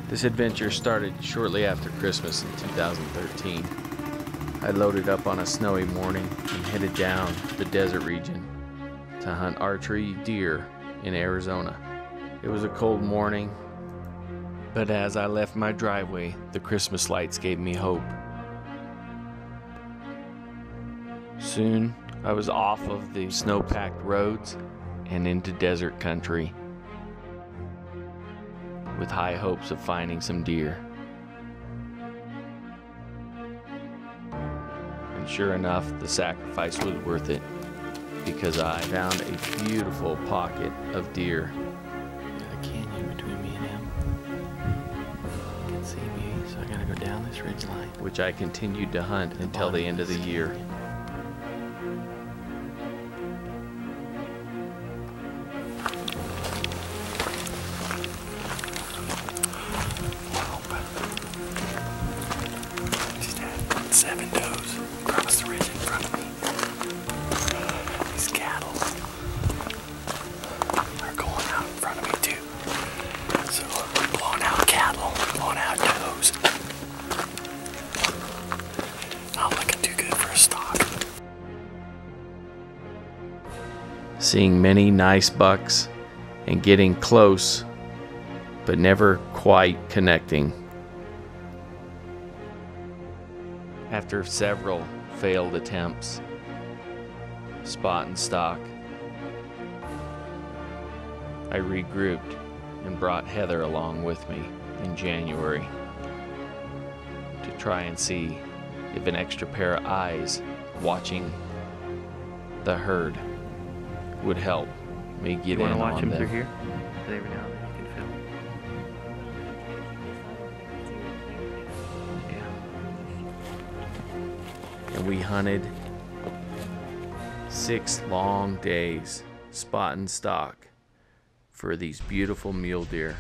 This adventure started shortly after Christmas in 2013. I loaded up on a snowy morning and headed down the desert region to hunt archery deer in Arizona. It was a cold morning, but as I left my driveway, the Christmas lights gave me hope. Soon, I was off of the snow-packed roads and into desert country, with high hopes of finding some deer. And sure enough, the sacrifice was worth it, because I found a beautiful pocket of deer. Got a canyon between me and him. He can see me, so I gotta go down this ridge line. Which I continued to hunt until the end of the year. Just had 7 does across the ridge in front of me. These cattle are going out in front of me too. So blowing out cattle, blowing out does. Not looking too good for a stock. Seeing many nice bucks and getting close, but never quite connecting. After several failed attempts, spot and stock, I regrouped and brought Heather along with me in January to try and see if an extra pair of eyes watching the herd would help me get in on them. here? Every now and then you can film. Yeah. And we hunted 6 long days, spot and stock, for these beautiful mule deer.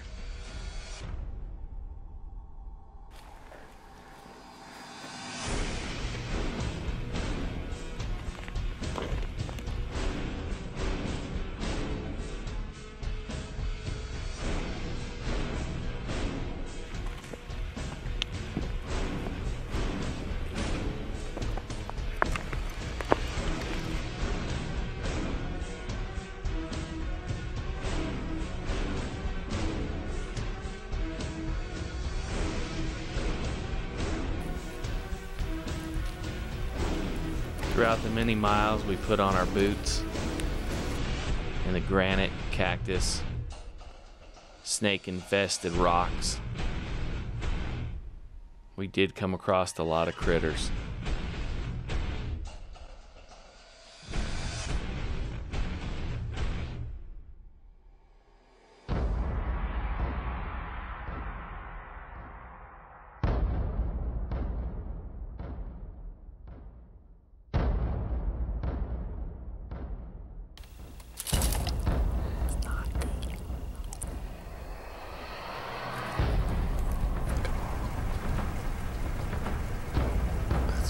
Throughout the many miles, we put on our boots in the granite, cactus, snake-infested rocks. We did come across a lot of critters.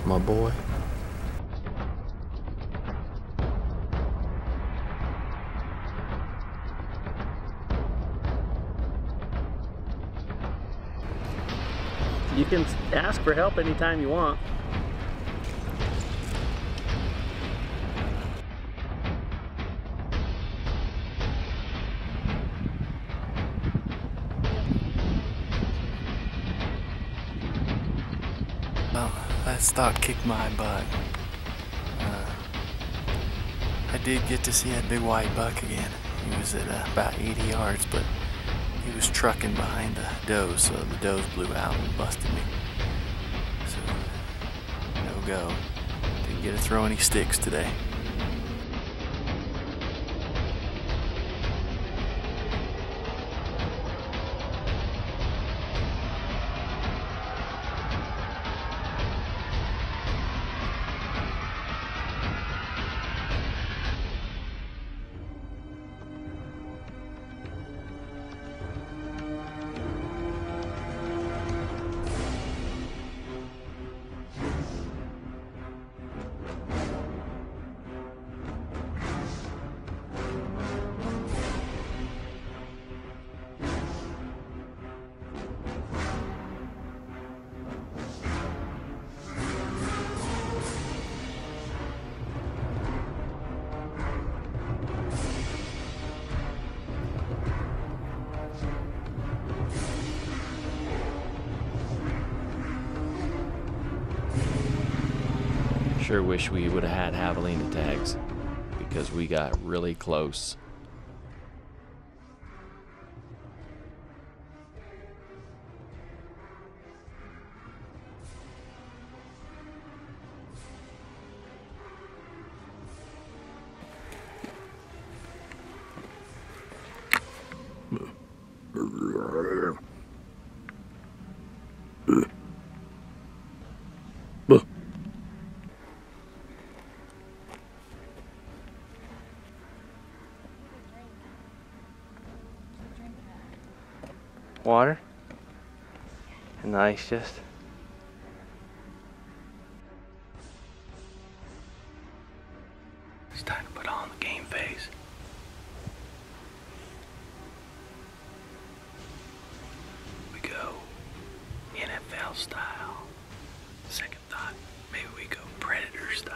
My boy. You can ask for help anytime you want. Well, that stock kicked my butt. I did get to see that big white buck again. He was at about 80 yards, but he was trucking behind the does, so the does blew out and busted me. So, no go. Didn't get to throw any sticks today. Sure wish we would have had javelina tags because we got really close. Water and the ice chest. It's time to put on the game face. We go NFL style. Second thought, maybe we go Predator style.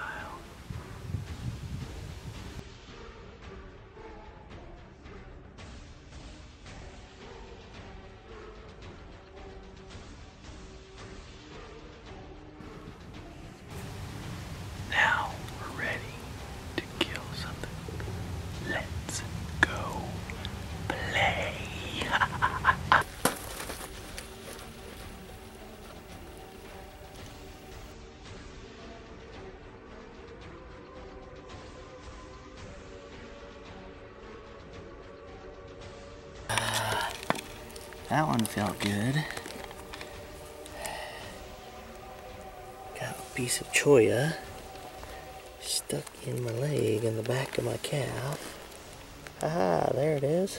Now we're ready to kill something. Let's go play. That one felt good. Got a piece of cholla stuck in my leg in the back of my calf. Ah, there it is.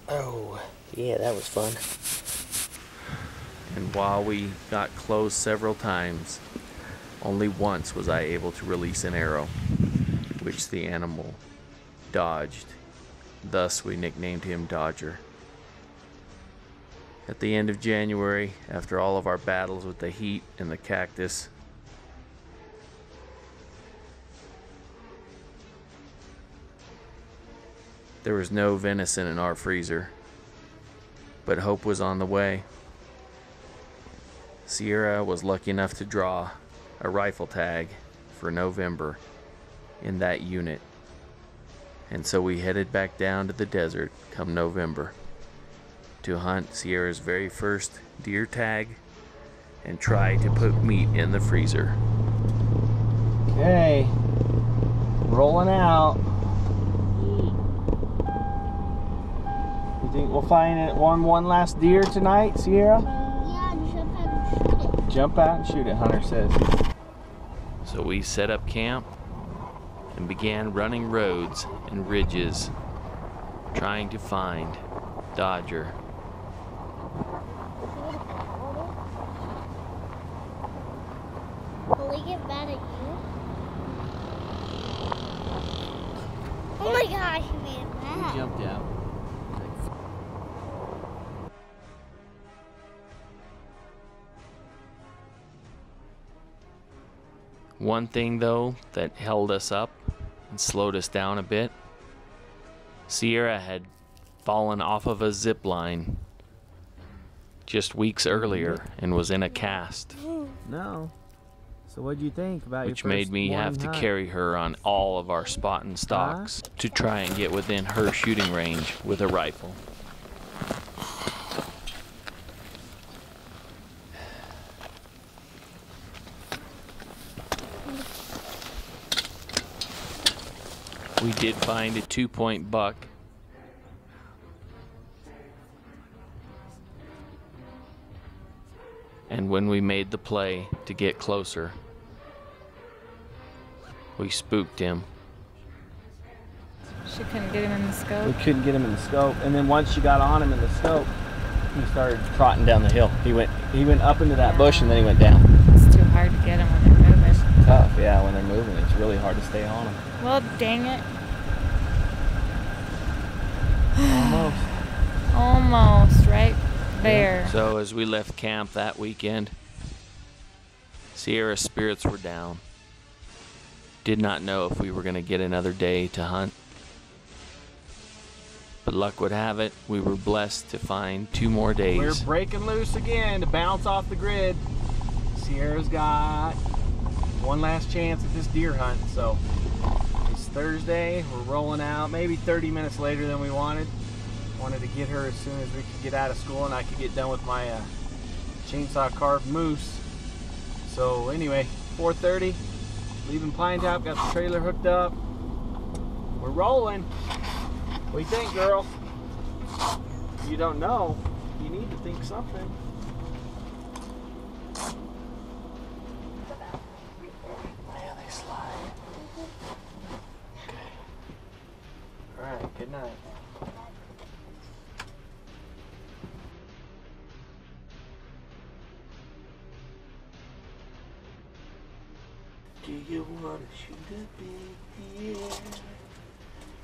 Oh, yeah, that was fun. And while we got close several times, only once was I able to release an arrow, which the animal dodged. Thus, we nicknamed him Dodger. At the end of January, after all of our battles with the heat and the cactus, there was no venison in our freezer, but hope was on the way. Sierra was lucky enough to draw a rifle tag for November in that unit, and so we headed back down to the desert come November to hunt Sierra's very first deer tag and try to put meat in the freezer. Okay, rolling out. You think we'll find it one last deer tonight, Sierra? Yeah, jump out and shoot it. Jump out and shoot it, Hunter says. So we set up camp and began running roads and ridges, trying to find Dodger. Will he get mad at you? Oh my gosh, he made it mad. He jumped out. One thing though that held us up and slowed us down a bit, Sierra had fallen off of a zip line just weeks earlier and was in a cast, No. So what do you think about which made me have to carry her on all of our spot and stalks to try and get within her shooting range with a rifle. We did find a 2-point buck. And when we made the play to get closer, we spooked him. She couldn't get him in the We scope. couldn't get him in the scope, and then once she got on him in the scope, he started trotting down the hill. He went up into that bush and then he went down. It's too hard to get him when they're moving. Tough, yeah, when they're moving, it's really hard to stay on them. Well, dang it. Almost. Almost, right there. So as we left camp that weekend, Sierra's spirits were down. Did not know if we were going to get another day to hunt. But luck would have it, we were blessed to find 2 more days. We're breaking loose again to bounce off the grid. Sierra's got one last chance at this deer hunt. So it's Thursday, we're rolling out maybe 30 minutes later than we wanted. Wanted to get her as soon as we could get out of school and I could get done with my chainsaw carved moose. So anyway, 4:30, leaving Pine Top, got the trailer hooked up. We're rolling. What do you think, girl? You don't know. You need to think something. Man, they slide. Okay. Alright, good night. Do you want to shoot a big deer?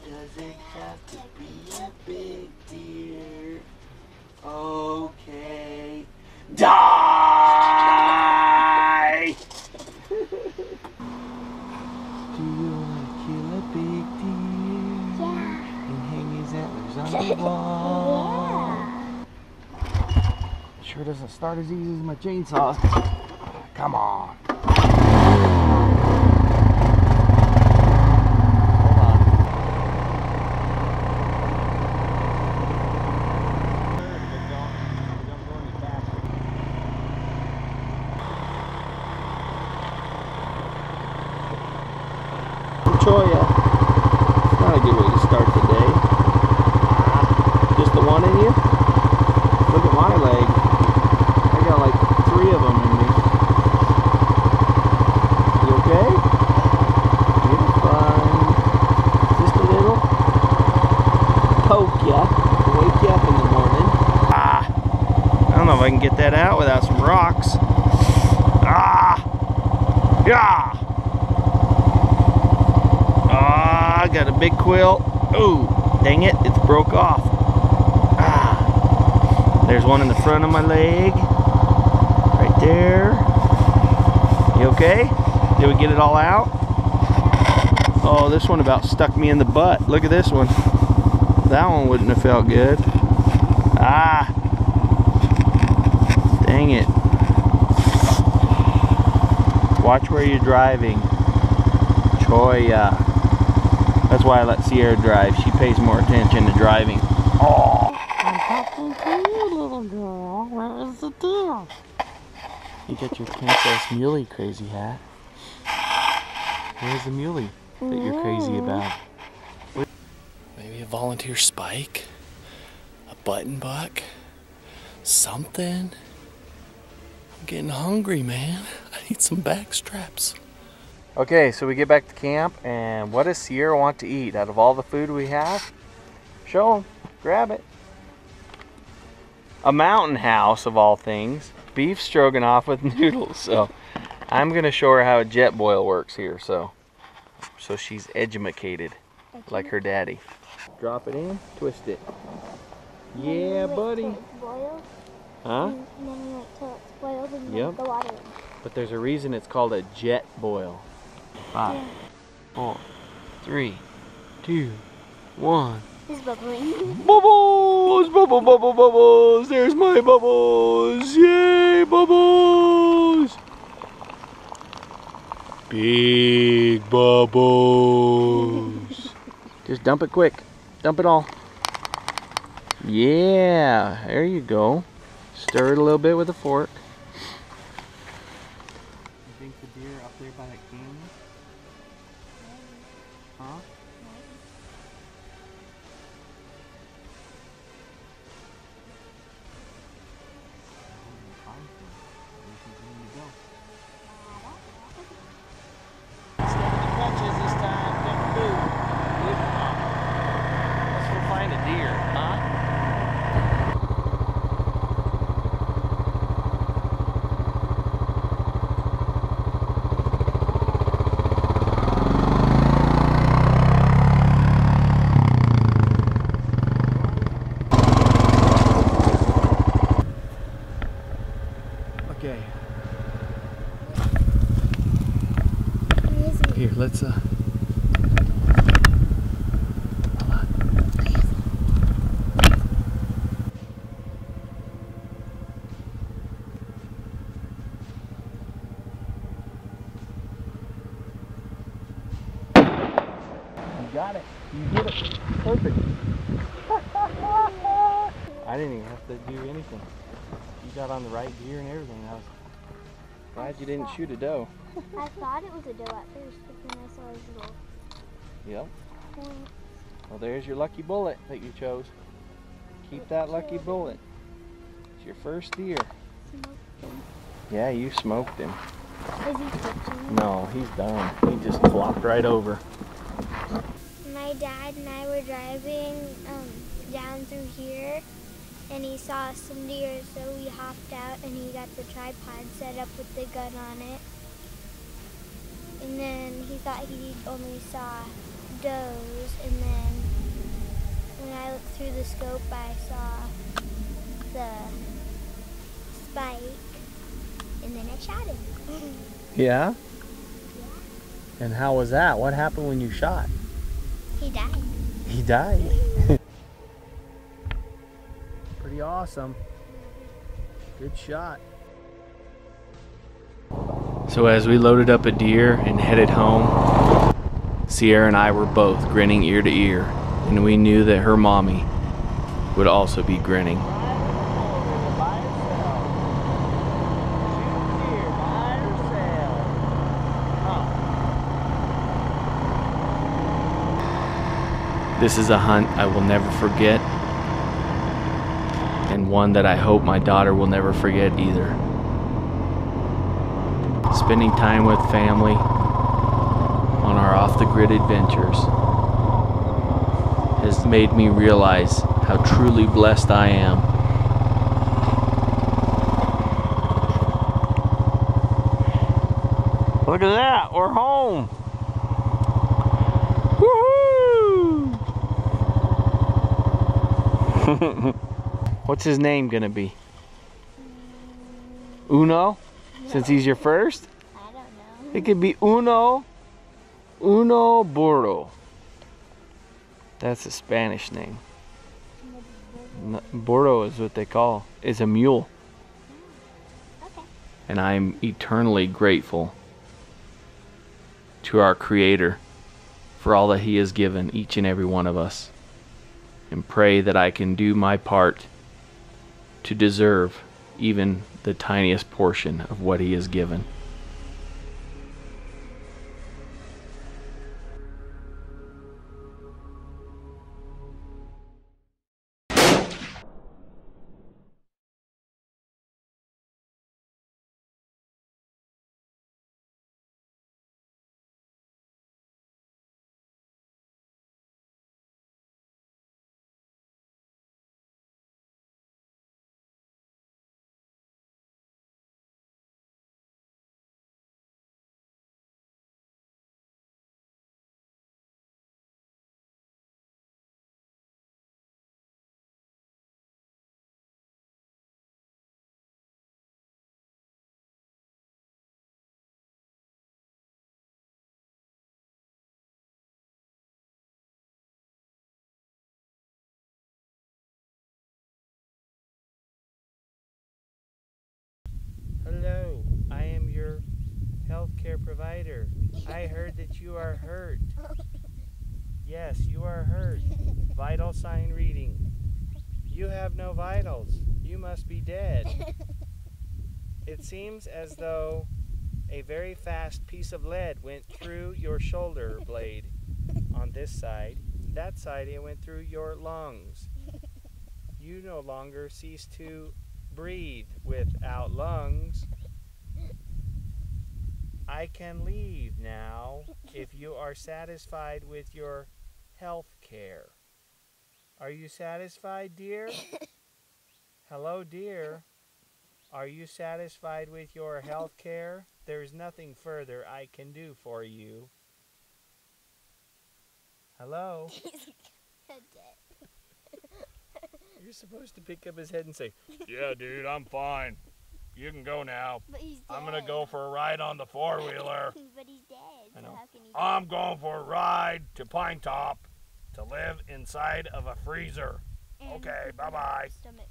Does it have to be a big deer? Okay. Die! Do you want to kill a big deer? Yeah. And hang his antlers on the wall? Sure doesn't start as easy as my chainsaw. Come on. Chollas. It's not a good way to start the day. Just the one in you? Look at my leg. I got like 3 of them in me. You okay? You're fine. Just a little poke ya. Wake you up in the morning. I don't know if I can get that out without some rocks. Yeah! I got a big quill. Oh, dang it, it's broke off. There's one in the front of my leg. Right there. You okay? Did we get it all out? Oh, this one about stuck me in the butt. Look at this one. That one wouldn't have felt good. Dang it. Watch where you're driving. Chollas. That's why I let Sierra drive. She pays more attention to driving. Oh! I'm talking to you, little girl. Where is the deer? You got your Princess Muley crazy hat. Where's the muley that you're crazy about? Maybe a volunteer spike? A button buck? Something? I'm getting hungry, man. I need some back straps. Okay, so we get back to camp, and what does Sierra want to eat out of all the food we have? Show him. Grab it. A mountain house, of all things. Beef stroganoff with noodles. So I'm going to show her how a jet boil works here, so she's educated like her daddy. Drop it in, twist it. Yeah, buddy. Huh? And then you wait till it's boiled and Yep. then the water in. But there's a reason it's called a jet boil. 5, 4, 3, 2, 1. It's bubbling. Bubbles! Bubble, bubble, bubbles! There's my bubbles! Yay, bubbles! Big bubbles! Just dump it quick. Dump it all. Yeah, there you go. Stir it a little bit with a fork. You think the deer up there by that canyon? Huh? I didn't even have to do anything. You got on the right deer and everything. I was glad you didn't shoot a doe. I thought it was a doe at first, but then I saw his little Yep. point. Well, there's your lucky bullet that you chose. Keep that lucky bullet. It's your first deer. Smoked him. Yeah, you smoked him. Is he twitching? No, he's done. He just flopped right over. My dad and I were driving down through here, and he saw some deer, so we hopped out and he got the tripod set up with the gun on it. And then he thought he only saw does, and then when I looked through the scope I saw the spike, and then I shot him. Yeah? And how was that? What happened when you shot? He died. He died. Pretty awesome. Good shot. So as we loaded up a deer and headed home, Sierra and I were both grinning ear to ear, and we knew that her mommy would also be grinning. This is a hunt I will never forget, and one that I hope my daughter will never forget either. Spending time with family on our off-the-grid adventures has made me realize how truly blessed I am. Look at that, we're home. Woohoo! What's his name gonna be? Uno? Since he's your first? I don't know. It could be Uno Burro. That's a Spanish name. Burro is what they call, is a mule. Okay. And I'm eternally grateful to our Creator for all that He has given each and every one of us, and pray that I can do my part to deserve even the tiniest portion of what He has given. Hello, I am your healthcare provider. I heard that you are hurt. Yes, you are hurt. Vital sign reading. You have no vitals. You must be dead. It seems as though a very fast piece of lead went through your shoulder blade on this side. That side, it went through your lungs. You no longer cease to breathe without lungs. I can leave now if you are satisfied with your health care. Are you satisfied, dear? Hello, dear. Are you satisfied with your health care? There's nothing further I can do for you. Hello? You're supposed to pick up his head and say, "Yeah, dude, I'm fine. You can go now. But he's dead. I'm gonna go for a ride on the four-wheeler. But he's dead. I know. So how can he I'm going for a ride to Pine Top to live inside of a freezer. And Okay, he's bye-bye." Stomach